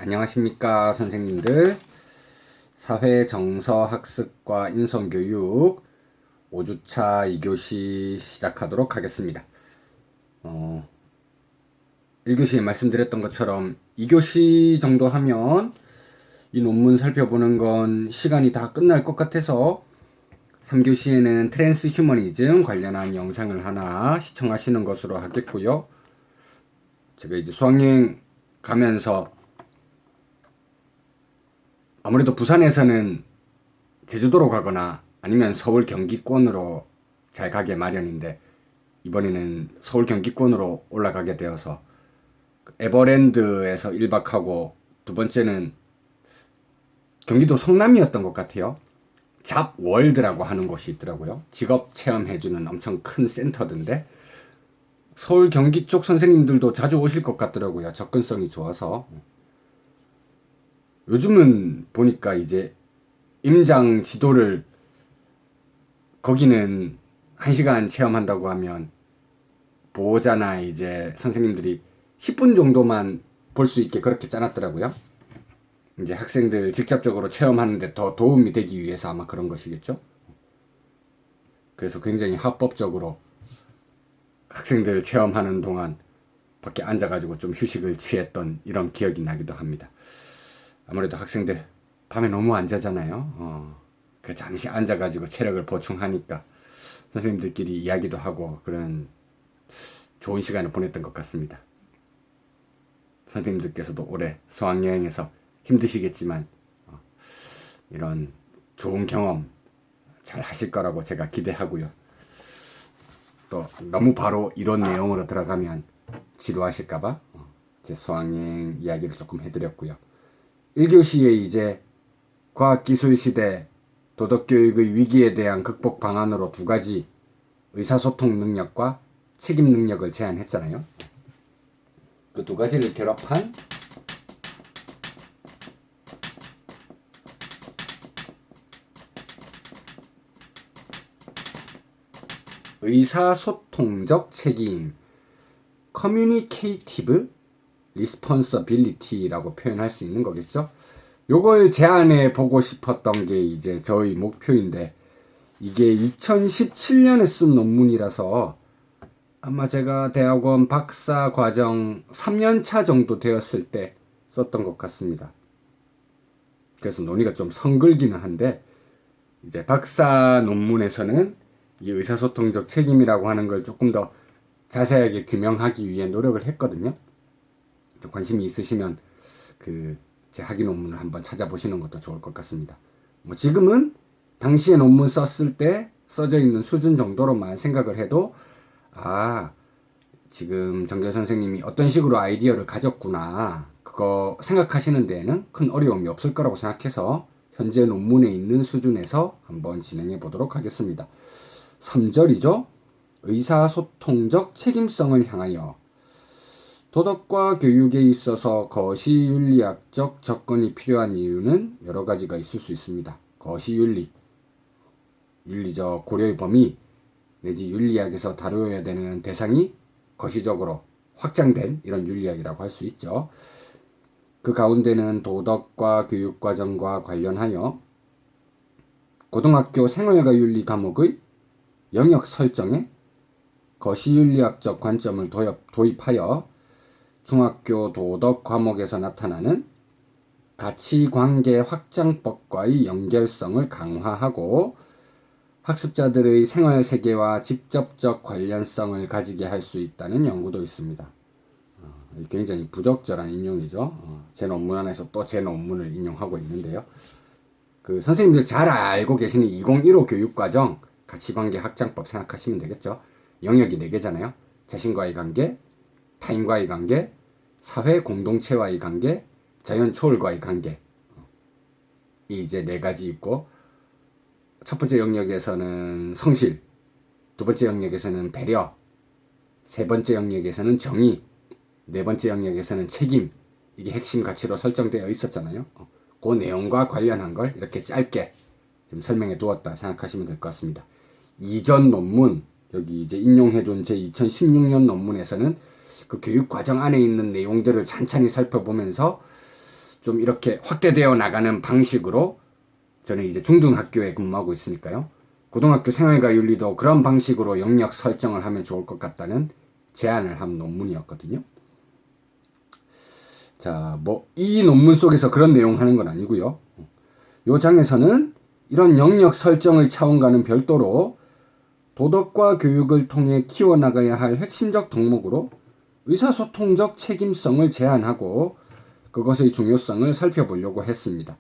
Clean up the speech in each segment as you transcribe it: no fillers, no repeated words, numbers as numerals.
안녕하십니까 선생님들. 사회정서학습과 인성교육 5주차 2교시 시작하도록 하겠습니다. 1교시에 말씀드렸던 것처럼 2교시 정도 하면 이 논문 살펴보는 건 시간이 다 끝날 것 같아서 3교시에는 트랜스 휴머니즘 관련한 영상을 하나 시청하시는 것으로 하겠고요. 제가 이제 수학여행 가면서 아무래도 부산에서는 제주도로 가거나 아니면 서울 경기권으로 잘 가게 마련인데, 이번에는 서울 경기권으로 올라가게 되어서 에버랜드에서 1박하고, 두 번째는 경기도 성남이었던 것 같아요. 잡월드라고 하는 곳이 있더라고요. 직업 체험해주는 엄청 큰 센터던데, 서울 경기 쪽 선생님들도 자주 오실 것 같더라고요. 접근성이 좋아서. 요즘은 보니까 이제 임장 지도를, 거기는 1시간 체험한다고 하면 보호자나 이제 선생님들이 10분 정도만 볼 수 있게 그렇게 짜놨더라고요. 이제 학생들 직접적으로 체험하는데 더 도움이 되기 위해서 아마 그런 것이겠죠. 그래서 굉장히 합법적으로 학생들 체험하는 동안 밖에 앉아가지고 좀 휴식을 취했던 이런 기억이 나기도 합니다. 아무래도 학생들 밤에 너무 안 자잖아요. 그 잠시 앉아가지고 체력을 보충하니까 선생님들끼리 이야기도 하고 그런 좋은 시간을 보냈던 것 같습니다. 선생님들께서도 올해 수학여행에서 힘드시겠지만 이런 좋은 경험 잘 하실 거라고 제가 기대하고요. 또 너무 바로 이런 내용으로 들어가면 지루하실까봐 제 수학여행 이야기를 조금 해드렸고요. 1교시에 이제 과학기술시대 도덕교육의 위기에 대한 극복 방안으로 2가지 의사소통 능력과 책임 능력을 제안했잖아요. 그 2가지를 결합한 의사소통적 책임, 커뮤니케이티브 리스폰서빌리티라고 표현할 수 있는 거겠죠. 요걸 제안해 보고 싶었던 게 이제 저희 목표인데, 이게 2017년에 쓴 논문이라서 아마 제가 대학원 박사 과정 3년차 정도 되었을 때 썼던 것 같습니다. 그래서 논의가 좀 성글기는 한데, 이제 박사 논문에서는 이 의사소통적 책임이라고 하는 걸 조금 더 자세하게 규명하기 위해 노력을 했거든요. 관심이 있으시면 제 학위 논문을 한번 찾아보시는 것도 좋을 것 같습니다. 뭐 지금은 당시에 논문 썼을 때 써져 있는 수준 정도로만 생각을 해도 지금 정재 선생님이 어떤 식으로 아이디어를 가졌구나, 그거 생각하시는 데에는 큰 어려움이 없을 거라고 생각해서 현재 논문에 있는 수준에서 한번 진행해 보도록 하겠습니다. 3절이죠. 의사소통적 책임성을 향하여. 도덕과 교육에 있어서 거시윤리학적 접근이 필요한 이유는 여러 가지가 있을 수 있습니다. 거시윤리, 윤리적 고려의 범위 내지 윤리학에서 다루어야 되는 대상이 거시적으로 확장된 이런 윤리학이라고 할 수 있죠. 그 가운데는 도덕과 교육과정과 관련하여 고등학교 생활과 윤리 과목의 영역 설정에 거시윤리학적 관점을 도입하여 중학교 도덕 과목에서 나타나는 가치관계 확장법과의 연결성을 강화하고 학습자들의 생활세계와 직접적 관련성을 가지게 할 수 있다는 연구도 있습니다. 굉장히 부적절한 인용이죠. 제 논문 안에서 또 제 논문을 인용하고 있는데요. 선생님들 잘 알고 계시는 2015 교육과정 가치관계 확장법 생각하시면 되겠죠. 영역이 4개잖아요. 자신과의 관계, 타인과의 관계, 사회 공동체와의 관계, 자연 초월과의 관계. 이제 4가지 있고, 첫 번째 영역에서는 성실, 두 번째 영역에서는 배려, 세 번째 영역에서는 정의, 네 번째 영역에서는 책임. 이게 핵심 가치로 설정되어 있었잖아요. 그 내용과 관련한 걸 이렇게 짧게 좀 설명해 두었다 생각하시면 될 것 같습니다. 이전 논문, 여기 이제 인용해둔 제 2016년 논문에서는 그 교육 과정 안에 있는 내용들을 찬찬히 살펴보면서 좀 이렇게 확대되어 나가는 방식으로 저는 이제 중등학교에 근무하고 있으니까요. 고등학교 생활과 윤리도 그런 방식으로 영역 설정을 하면 좋을 것 같다는 제안을 한 논문이었거든요. 자, 뭐 이 논문 속에서 그런 내용 하는 건 아니고요. 요 장에서는 이런 영역 설정의 차원과는 별도로 도덕과 교육을 통해 키워나가야 할 핵심적 덕목으로 의사소통적 책임성을 제안하고 그것의 중요성을 살펴보려고 했습니다.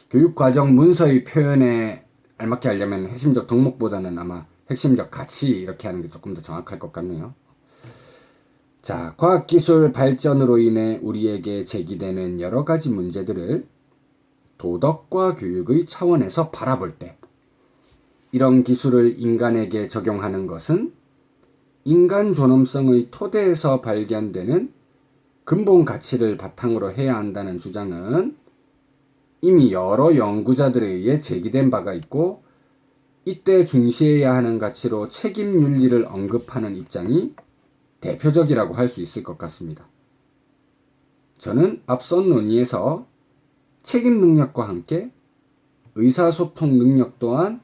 교육과정 문서의 표현에 알맞게 하려면 핵심적 덕목보다는 아마 핵심적 가치 이렇게 하는 게 조금 더 정확할 것 같네요. 자, 과학기술 발전으로 인해 우리에게 제기되는 여러 가지 문제들을 도덕과 교육의 차원에서 바라볼 때 이런 기술을 인간에게 적용하는 것은 인간 존엄성의 토대에서 발견되는 근본 가치를 바탕으로 해야 한다는 주장은 이미 여러 연구자들에 의해 제기된 바가 있고 이때 중시해야 하는 가치로 책임 윤리를 언급하는 입장이 대표적이라고 할 수 있을 것 같습니다. 저는 앞선 논의에서 책임 능력과 함께 의사소통 능력 또한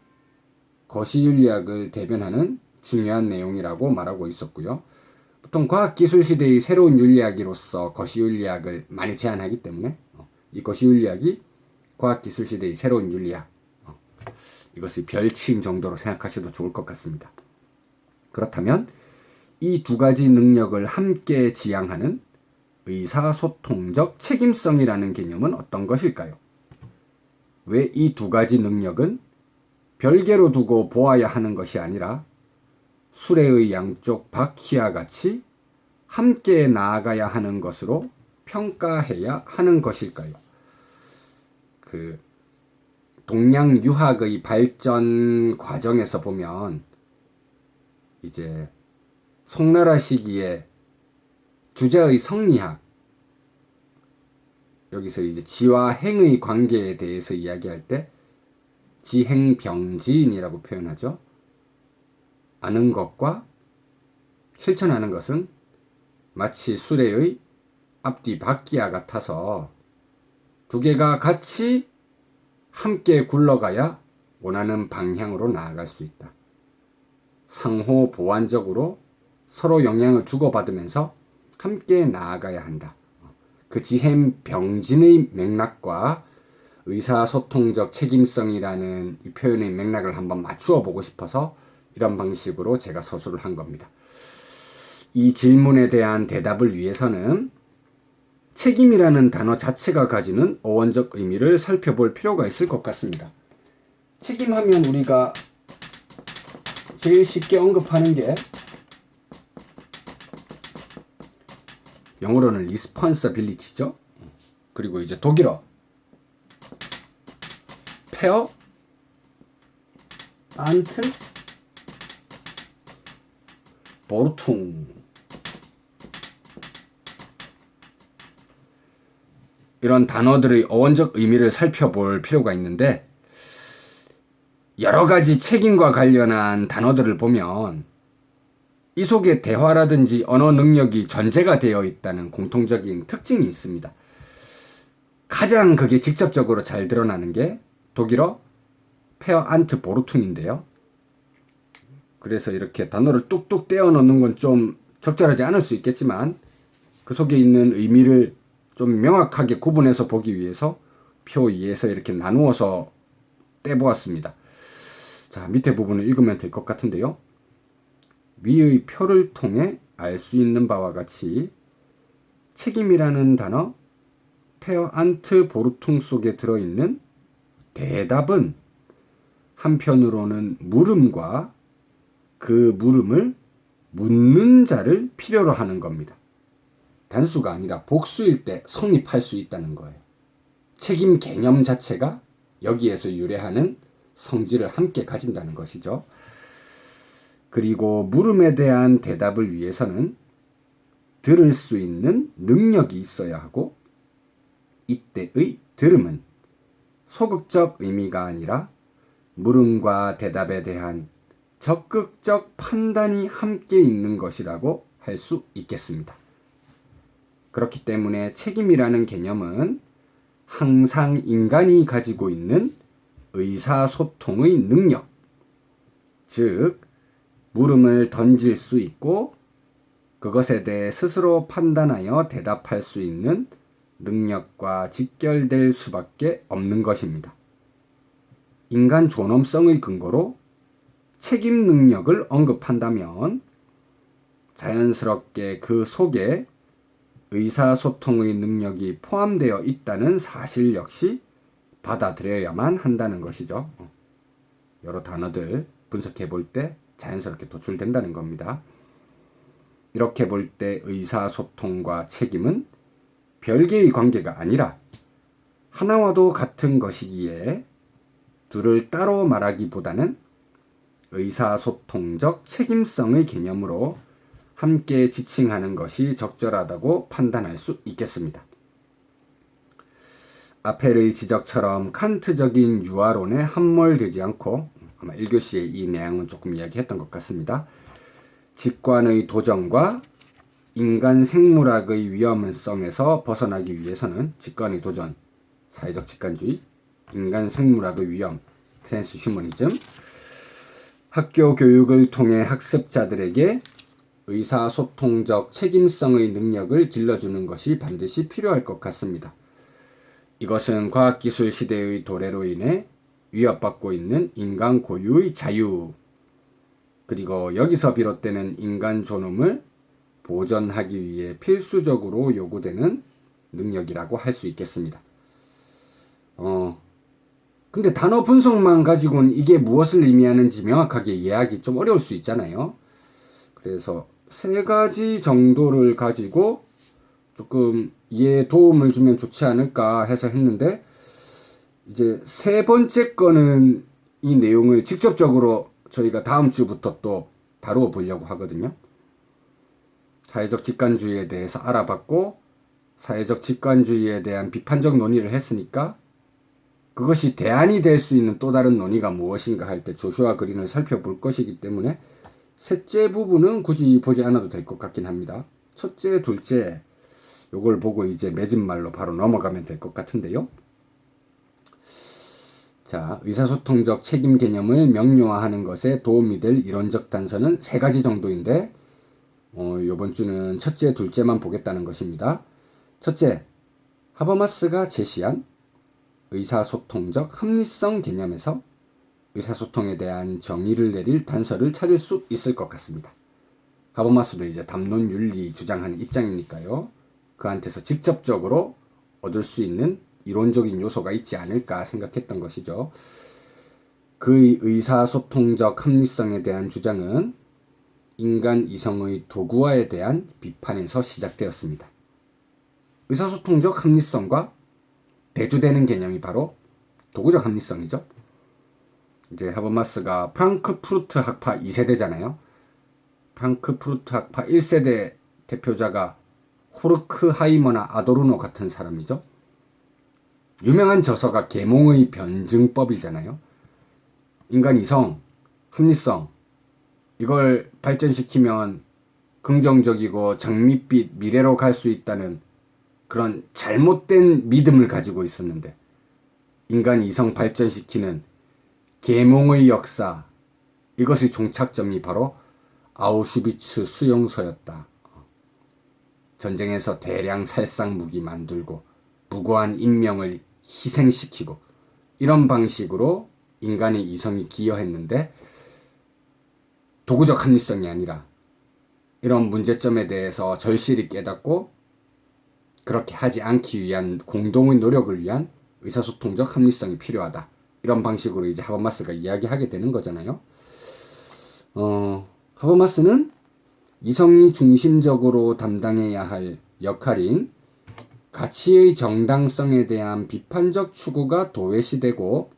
거시윤리학을 대변하는 중요한 내용이라고 말하고 있었고요. 보통 과학기술 시대의 새로운 윤리학으로서 거시윤리학을 많이 제안하기 때문에 이 거시윤리학이 과학기술 시대의 새로운 윤리학 이것의 별칭 정도로 생각하셔도 좋을 것 같습니다. 그렇다면 이 두 가지 능력을 함께 지향하는 의사소통적 책임성이라는 개념은 어떤 것일까요? 왜 이 두 가지 능력은 별개로 두고 보아야 하는 것이 아니라 수레의 양쪽 바퀴와 같이 함께 나아가야 하는 것으로 평가해야 하는 것일까요? 동양 유학의 발전 과정에서 보면 이제 송나라 시기에 주제의 성리학 여기서 이제 지와 행의 관계에 대해서 이야기할 때 지행병지인이라고 표현하죠. 아는 것과 실천하는 것은 마치 수레의 앞뒤 바퀴와 같아서 두 개가 같이 함께 굴러가야 원하는 방향으로 나아갈 수 있다. 상호 보완적으로 서로 영향을 주고받으면서 함께 나아가야 한다. 그 지행병진의 맥락과 의사소통적 책임성이라는 이 표현의 맥락을 한번 맞추어 보고 싶어서 이런 방식으로 제가 서술을 한 겁니다. 이 질문에 대한 대답을 위해서는 책임이라는 단어 자체가 가지는 어원적 의미를 살펴볼 필요가 있을 것 같습니다. 책임하면 우리가 제일 쉽게 언급하는 게 영어로는 responsibility죠. 그리고 이제 독일어 Verantwortung 이런 단어들의 어원적 의미를 살펴볼 필요가 있는데 여러 가지 책임과 관련한 단어들을 보면 이 속에 대화라든지 언어 능력이 전제가 되어 있다는 공통적인 특징이 있습니다. 가장 그게 직접적으로 잘 드러나는 게 독일어 Verantwortung인데요. 그래서 이렇게 단어를 뚝뚝 떼어 넣는 건 좀 적절하지 않을 수 있겠지만 그 속에 있는 의미를 좀 명확하게 구분해서 보기 위해서 표 2에서 이렇게 나누어서 떼보았습니다. 자, 밑에 부분을 읽으면 될 것 같은데요. 위의 표를 통해 알 수 있는 바와 같이 책임이라는 단어 Verantwortung 속에 들어있는 대답은 한편으로는 물음과 그 물음을 묻는 자를 필요로 하는 겁니다. 단수가 아니라 복수일 때 성립할 수 있다는 거예요. 책임 개념 자체가 여기에서 유래하는 성질을 함께 가진다는 것이죠. 그리고 물음에 대한 대답을 위해서는 들을 수 있는 능력이 있어야 하고 이때의 들음은 소극적 의미가 아니라 물음과 대답에 대한 적극적 판단이 함께 있는 것이라고 할 수 있겠습니다. 그렇기 때문에 책임이라는 개념은 항상 인간이 가지고 있는 의사소통의 능력, 즉 물음을 던질 수 있고 그것에 대해 스스로 판단하여 대답할 수 있는 능력과 직결될 수밖에 없는 것입니다. 인간 존엄성의 근거로 책임 능력을 언급한다면 자연스럽게 그 속에 의사소통의 능력이 포함되어 있다는 사실 역시 받아들여야만 한다는 것이죠. 여러 단어들 분석해 볼 때 자연스럽게 도출된다는 겁니다. 이렇게 볼 때 의사소통과 책임은 별개의 관계가 아니라 하나와도 같은 것이기에 둘을 따로 말하기보다는 의사소통적 책임성의 개념으로 함께 지칭하는 것이 적절하다고 판단할 수 있겠습니다. 아펠의 지적처럼 칸트적인 유아론에 함몰되지 않고 아마 1교시에 이 내용은 조금 이야기했던 것 같습니다. 직관의 도전과 인간 생물학의 위험성에서 벗어나기 위해서는 직관의 도전, 사회적 직관주의, 인간 생물학의 위험, 트랜스휴머니즘, 학교 교육을 통해 학습자들에게 의사소통적 책임성의 능력을 길러주는 것이 반드시 필요할 것 같습니다. 이것은 과학기술 시대의 도래로 인해 위협받고 있는 인간 고유의 자유, 그리고 여기서 비롯되는 인간 존엄을 보존하기 위해 필수적으로 요구되는 능력이라고 할 수 있겠습니다. 근데 단어 분석만 가지고는 이게 무엇을 의미하는지 명확하게 이해하기 좀 어려울 수 있잖아요. 그래서 세 가지 정도를 가지고 조금 이해에 도움을 주면 좋지 않을까 해서 했는데, 이제 세 번째 거는 이 내용을 직접적으로 저희가 다음 주부터 또 다루어 보려고 하거든요. 사회적 직관주의에 대해서 알아봤고 사회적 직관주의에 대한 비판적 논의를 했으니까 그것이 대안이 될 수 있는 또 다른 논의가 무엇인가 할 때 조슈아 그린을 살펴볼 것이기 때문에 셋째 부분은 굳이 보지 않아도 될 것 같긴 합니다. 첫째, 둘째 요걸 보고 이제 맺은 말로 바로 넘어가면 될 것 같은데요. 자, 의사소통적 책임 개념을 명료화하는 것에 도움이 될 이론적 단서는 세 가지 정도인데 이번 주는 첫째, 둘째만 보겠다는 것입니다. 첫째, 하버마스가 제시한 의사소통적 합리성 개념에서 의사소통에 대한 정의를 내릴 단서를 찾을 수 있을 것 같습니다. 하버마스도 이제 담론 윤리 주장하는 입장이니까요. 그한테서 직접적으로 얻을 수 있는 이론적인 요소가 있지 않을까 생각했던 것이죠. 그의 의사소통적 합리성에 대한 주장은 인간 이성의 도구화에 대한 비판에서 시작되었습니다. 의사소통적 합리성과 대조되는 개념이 바로 도구적 합리성이죠. 이제 하버마스가 프랑크푸르트 학파 2세대잖아요. 프랑크푸르트 학파 1세대 대표자가 호르크하이머나 아도르노 같은 사람이죠. 유명한 저서가 계몽의 변증법이잖아요. 인간 이성, 합리성, 이걸 발전시키면 긍정적이고 장밋빛 미래로 갈 수 있다는 그런 잘못된 믿음을 가지고 있었는데, 인간 이성 발전시키는 계몽의 역사, 이것의 종착점이 바로 아우슈비츠 수용소였다. 전쟁에서 대량 살상 무기 만들고 무고한 인명을 희생시키고 이런 방식으로 인간의 이성이 기여했는데, 도구적 합리성이 아니라 이런 문제점에 대해서 절실히 깨닫고 그렇게 하지 않기 위한 공동의 노력을 위한 의사소통적 합리성이 필요하다. 이런 방식으로 이제 하버마스가 이야기하게 되는 거잖아요. 하버마스는 이성이 중심적으로 담당해야 할 역할인 가치의 정당성에 대한 비판적 추구가 도외시되고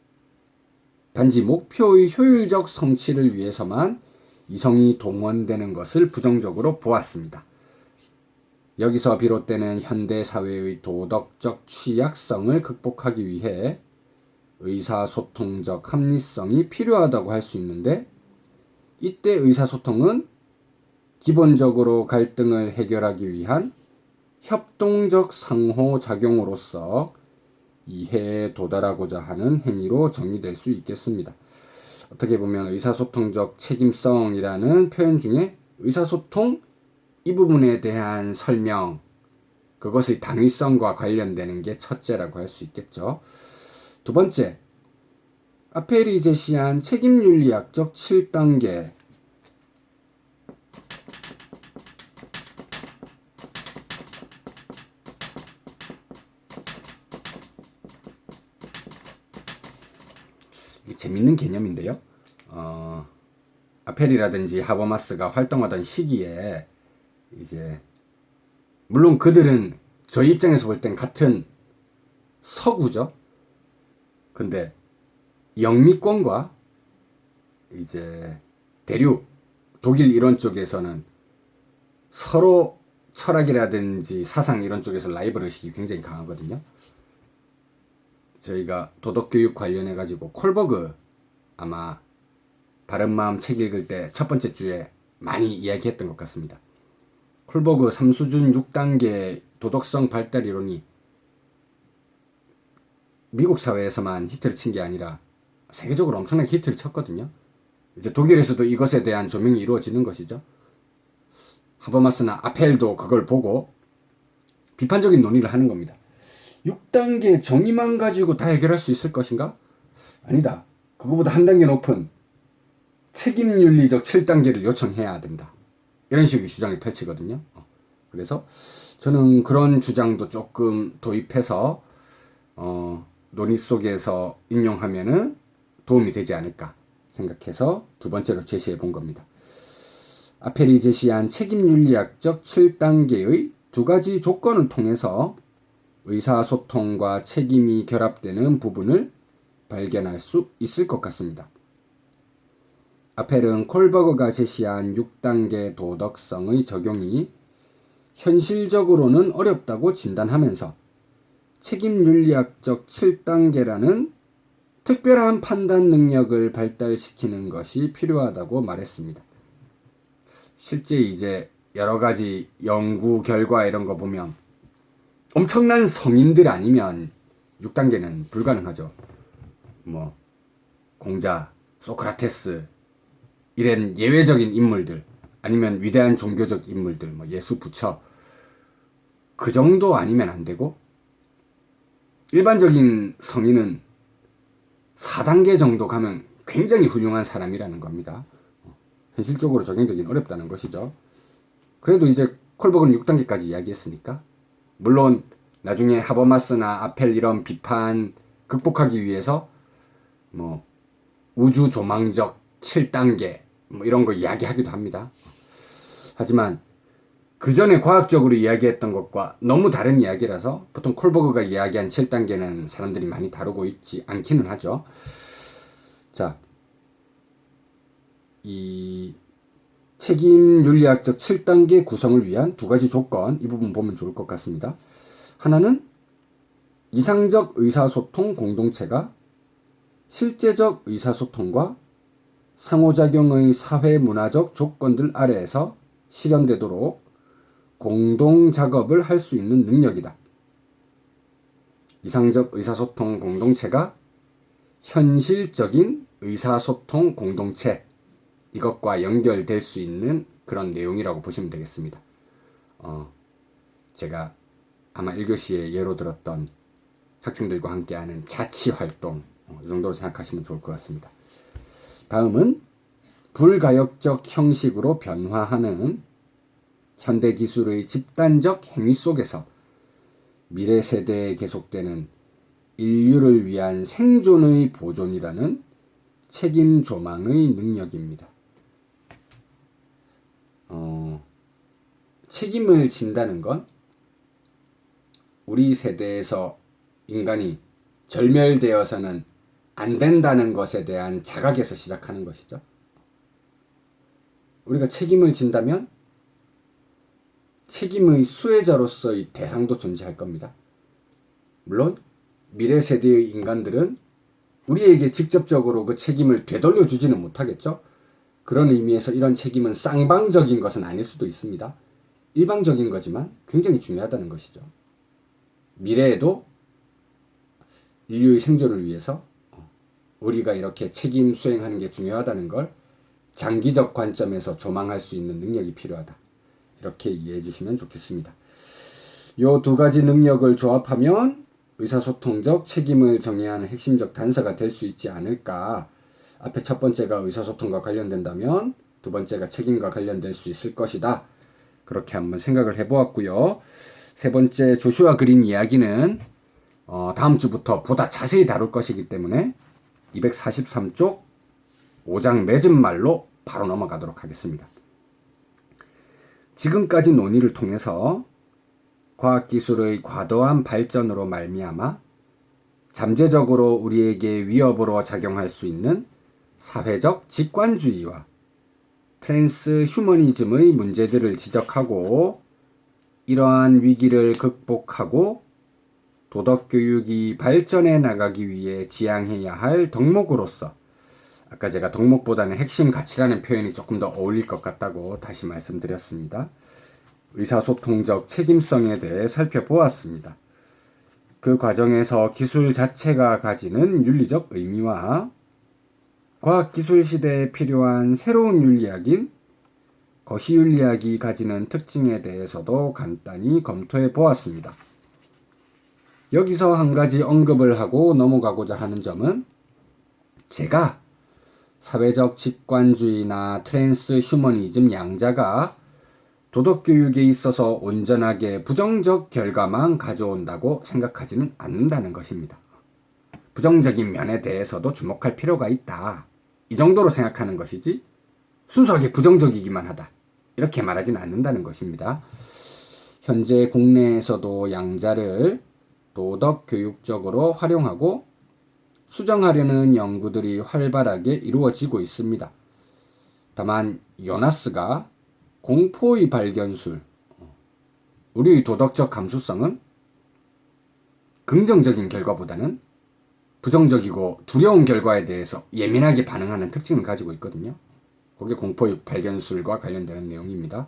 단지 목표의 효율적 성취를 위해서만 이성이 동원되는 것을 부정적으로 보았습니다. 여기서 비롯되는 현대사회의 도덕적 취약성을 극복하기 위해 의사소통적 합리성이 필요하다고 할 수 있는데, 이때 의사소통은 기본적으로 갈등을 해결하기 위한 협동적 상호작용으로서 이해에 도달하고자 하는 행위로 정의될 수 있겠습니다. 어떻게 보면 의사소통적 책임성이라는 표현 중에 의사소통 이 부분에 대한 설명, 그것의 당위성과 관련되는 게 첫째라고 할 수 있겠죠. 두 번째, 아펠이 제시한 책임윤리학적 7단계. 이게 재밌는 개념인데요. 아펠이라든지 하버마스가 활동하던 시기에 이제 물론 그들은 저희 입장에서 볼 땐 같은 서구죠. 근데 영미권과 이제 대륙 독일 이런 쪽에서는 서로 철학이라든지 사상 이런 쪽에서 라이벌 의식이 굉장히 강하거든요. 저희가 도덕교육 관련해 가지고 콜버그 아마 바른마음 책 읽을 때 첫 번째 주에 많이 이야기했던 것 같습니다. 콜버그 3수준 6단계 도덕성 발달 이론이 미국 사회에서만 히트를 친 게 아니라 세계적으로 엄청나게 히트를 쳤거든요. 이제 독일에서도 이것에 대한 조명이 이루어지는 것이죠. 하버마스나 아펠도 그걸 보고 비판적인 논의를 하는 겁니다. 6단계 정의만 가지고 다 해결할 수 있을 것인가? 아니다. 그거보다 한 단계 높은 책임윤리적 7단계를 요청해야 된다. 이런 식의 주장을 펼치거든요. 그래서 저는 그런 주장도 조금 도입해서 논의 속에서 인용하면은 도움이 되지 않을까 생각해서 두 번째로 제시해 본 겁니다. 아펠이 제시한 책임윤리학적 7단계의 두 가지 조건을 통해서 의사소통과 책임이 결합되는 부분을 발견할 수 있을 것 같습니다. 아펠은 콜버그가 제시한 6단계 도덕성의 적용이 현실적으로는 어렵다고 진단하면서 책임윤리학적 7단계라는 특별한 판단 능력을 발달시키는 것이 필요하다고 말했습니다. 실제 이제 여러 가지 연구 결과 이런 거 보면 엄청난 성인들 아니면 6단계는 불가능하죠. 뭐 공자, 소크라테스 이런 예외적인 인물들 아니면 위대한 종교적 인물들 뭐 예수, 부처 그 정도 아니면 안 되고 일반적인 성인은 4단계 정도 가면 굉장히 훌륭한 사람이라는 겁니다. 현실적으로 적용되긴 어렵다는 것이죠. 그래도 이제 콜버그는 6단계까지 이야기했으니까 물론 나중에 하버마스나 아펠 이런 비판 극복하기 위해서 뭐 우주 조망적 7단계 뭐 이런 거 이야기하기도 합니다. 하지만 그 전에 과학적으로 이야기했던 것과 너무 다른 이야기라서 보통 콜버그가 이야기한 7단계는 사람들이 많이 다루고 있지 않기는 하죠. 자, 이 책임윤리학적 7단계 구성을 위한 두 가지 조건, 이 부분 보면 좋을 것 같습니다. 하나는 이상적 의사소통 공동체가 실제적 의사소통과 상호작용의 사회문화적 조건들 아래에서 실현되도록 공동작업을 할 수 있는 능력이다. 이상적 의사소통 공동체가 현실적인 의사소통 공동체, 이것과 연결될 수 있는 그런 내용이라고 보시면 되겠습니다. 제가 아마 1교시에 예로 들었던 학생들과 함께하는 자치활동, 이 정도로 생각하시면 좋을 것 같습니다. 다음은 불가역적 형식으로 변화하는 현대기술의 집단적 행위 속에서 미래 세대에 계속되는 인류를 위한 생존의 보존이라는 책임 조망의 능력입니다. 책임을 진다는 건 우리 세대에서 인간이 절멸되어서는 안 된다는 것에 대한 자각에서 시작하는 것이죠. 우리가 책임을 진다면 책임의 수혜자로서의 대상도 존재할 겁니다. 물론 미래 세대의 인간들은 우리에게 직접적으로 그 책임을 되돌려 주지는 못하겠죠. 그런 의미에서 이런 책임은 쌍방적인 것은 아닐 수도 있습니다. 일방적인 거지만 굉장히 중요하다는 것이죠. 미래에도 인류의 생존을 위해서 우리가 이렇게 책임 수행하는 게 중요하다는 걸 장기적 관점에서 조망할 수 있는 능력이 필요하다. 이렇게 이해해 주시면 좋겠습니다. 요 두 가지 능력을 조합하면 의사소통적 책임을 정의하는 핵심적 단서가 될 수 있지 않을까. 앞에 첫 번째가 의사소통과 관련된다면 두 번째가 책임과 관련될 수 있을 것이다. 그렇게 한번 생각을 해보았고요. 세 번째 조슈아 그린 이야기는 다음 주부터 보다 자세히 다룰 것이기 때문에 243쪽 5장 맺은 말로 바로 넘어가도록 하겠습니다. 지금까지 논의를 통해서 과학기술의 과도한 발전으로 말미암아 잠재적으로 우리에게 위협으로 작용할 수 있는 사회적 직관주의와 트랜스 휴머니즘의 문제들을 지적하고 이러한 위기를 극복하고 도덕교육이 발전해 나가기 위해 지향해야 할 덕목으로서, 아까 제가 덕목보다는 핵심 가치라는 표현이 조금 더 어울릴 것 같다고 다시 말씀드렸습니다. 의사소통적 책임성에 대해 살펴보았습니다. 그 과정에서 기술 자체가 가지는 윤리적 의미와 과학기술 시대에 필요한 새로운 윤리학인 거시윤리학이 가지는 특징에 대해서도 간단히 검토해 보았습니다. 여기서 한 가지 언급을 하고 넘어가고자 하는 점은 제가 사회적 직관주의나 트랜스 휴머니즘 양자가 도덕교육에 있어서 온전하게 부정적 결과만 가져온다고 생각하지는 않는다는 것입니다. 부정적인 면에 대해서도 주목할 필요가 있다. 이 정도로 생각하는 것이지 순수하게 부정적이기만 하다. 이렇게 말하지는 않는다는 것입니다. 현재 국내에서도 양자를 도덕교육적으로 활용하고 수정하려는 연구들이 활발하게 이루어지고 있습니다. 다만 요나스가 공포의 발견술, 우리의 도덕적 감수성은 긍정적인 결과보다는 부정적이고 두려운 결과에 대해서 예민하게 반응하는 특징을 가지고 있거든요. 그게 공포의 발견술과 관련되는 내용입니다.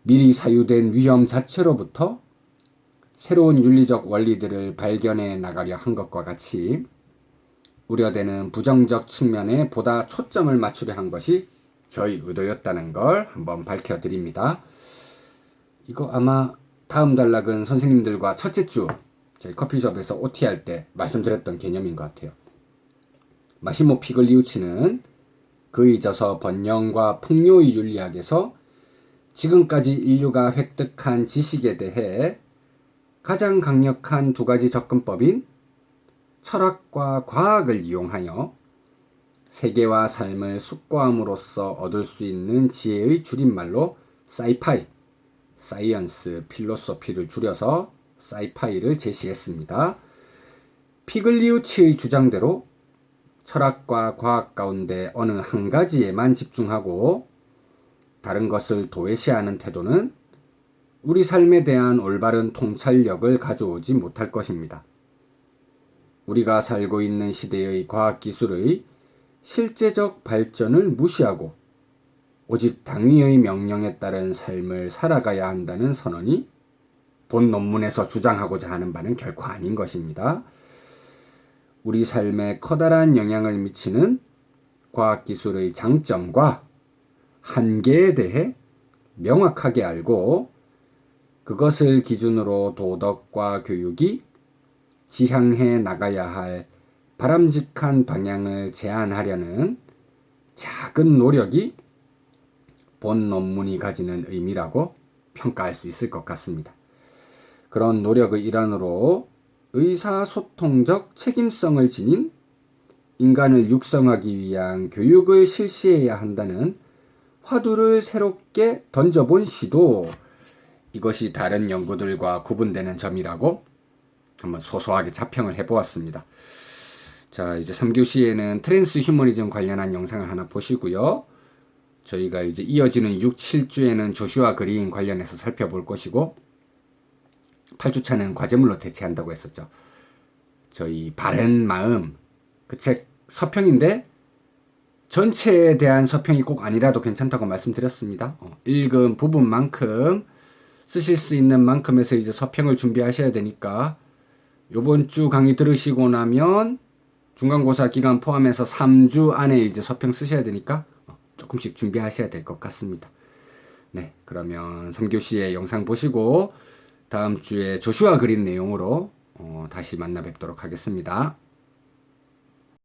미리 사유된 위험 자체로부터 새로운 윤리적 원리들을 발견해 나가려 한 것과 같이 우려되는 부정적 측면에 보다 초점을 맞추려 한 것이 저희 의도였다는 걸 한번 밝혀드립니다. 이거 아마 다음 단락은 선생님들과 첫째 주 저희 커피숍에서 OT 할 때 말씀드렸던 개념인 것 같아요. 마시모 피글리우치는 그의 저서 번영과 풍요의 윤리학에서 지금까지 인류가 획득한 지식에 대해 가장 강력한 두 가지 접근법인 철학과 과학을 이용하여 세계와 삶을 숙고함으로써 얻을 수 있는 지혜의 줄임말로 사이파이, 사이언스, 필로소피를 줄여서 사이파이를 제시했습니다. 피글리우치의 주장대로 철학과 과학 가운데 어느 한 가지에만 집중하고 다른 것을 도외시하는 태도는 우리 삶에 대한 올바른 통찰력을 가져오지 못할 것입니다. 우리가 살고 있는 시대의 과학기술의 실제적 발전을 무시하고 오직 당위의 명령에 따른 삶을 살아가야 한다는 선언이 본 논문에서 주장하고자 하는 바는 결코 아닌 것입니다. 우리 삶에 커다란 영향을 미치는 과학기술의 장점과 한계에 대해 명확하게 알고 그것을 기준으로 도덕과 교육이 지향해 나가야 할 바람직한 방향을 제안하려는 작은 노력이 본 논문이 가지는 의미라고 평가할 수 있을 것 같습니다. 그런 노력의 일환으로 의사소통적 책임성을 지닌 인간을 육성하기 위한 교육을 실시해야 한다는 화두를 새롭게 던져본 시도, 이것이 다른 연구들과 구분되는 점이라고 한번 소소하게 자평을 해보았습니다. 자, 이제 3교시에는 트랜스 휴머니즘 관련한 영상을 하나 보시고요. 저희가 이제 이어지는 6, 7주에는 조슈아 그린 관련해서 살펴볼 것이고 8주차는 과제물로 대체한다고 했었죠. 저희 바른 마음, 그 책 서평인데 전체에 대한 서평이 꼭 아니라도 괜찮다고 말씀드렸습니다. 읽은 부분만큼 쓰실 수 있는 만큼에서 이제 서평을 준비하셔야 되니까 요번 주 강의 들으시고 나면 중간고사 기간 포함해서 3주 안에 이제 서평 쓰셔야 되니까 조금씩 준비하셔야 될 것 같습니다. 네, 그러면 3교시의 영상 보시고 다음 주에 조슈아 그린 내용으로 다시 만나 뵙도록 하겠습니다.